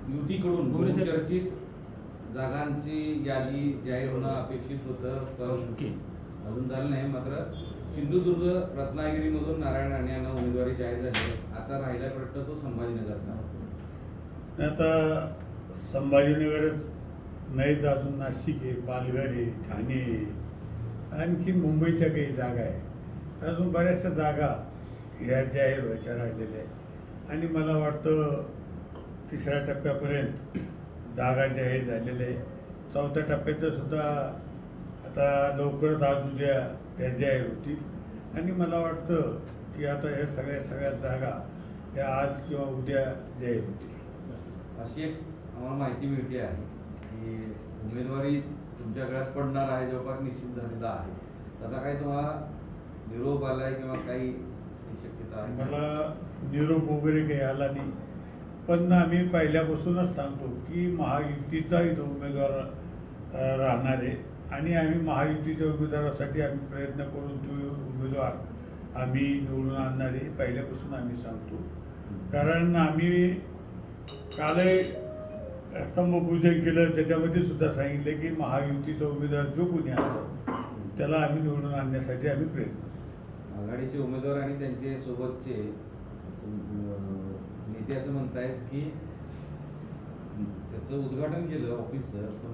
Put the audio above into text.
युतीकडून बहुचर्चित जागांची यादी जाहीर होणं अपेक्षित होतं, पण अजून झालं नाही. मात्र सिंधुदुर्ग रत्नागिरीमधून नारायण राणे यांना उमेदवारी जाहीर झाली. आता राहिला प्रश्न तो संभाजीनगरचा. आता संभाजीनगरच नाही तर अजून नाशिक आहे, पालघर आहे, ठाणे आहे, आणखी मुंबईच्या काही जागा आहे. अजून बऱ्याचशा जागा ह्या जाहीर व्हायच्या राहिलेल्या आहेत. आणि मला वाटतं तिसऱ्या टप्प्यापर्यंत जागा जाहीर झालेल्या आहे. चौथ्या टप्प्याचं सुद्धा आता लवकरच आज उद्या त्या जाहीर होतील. आणि मला वाटतं की आता ह्या सगळ्या जागा या आज किंवा उद्या जाहीर होतील. अशी एक आम्हाला माहिती मिळते आहे की उमेदवारी तुमच्या गळ्यात पडणार आहे, जवळपास निश्चित झालेला आहे. तसा काही तुम्हाला निरोप आलाय किंवा काही शक्यता आहे? मला निरोप वगैरे काही आला नाही, पण आम्ही पहिल्यापासूनच सांगतो की महायुतीचा इथं उमेदवार राहणार आहे आणि आम्ही महायुतीच्या उमेदवारासाठी आम्ही प्रयत्न करून तो उमेदवार आम्ही निवडून आणणार आहे. पहिल्यापासून आम्ही सांगतो, कारण आम्ही कालही स्तंभपूजन केलं, त्याच्यामध्ये सुद्धा सांगितलं की महायुतीचा उमेदवार जो कोणी असतो त्याला आम्ही निवडून आणण्यासाठी आम्ही प्रयत्न. आघाडीचे उमेदवार आणि त्यांचे सोबतचे नेते असं म्हणतायत की त्याचं उद्घाटन केलं ऑफिसचं, पण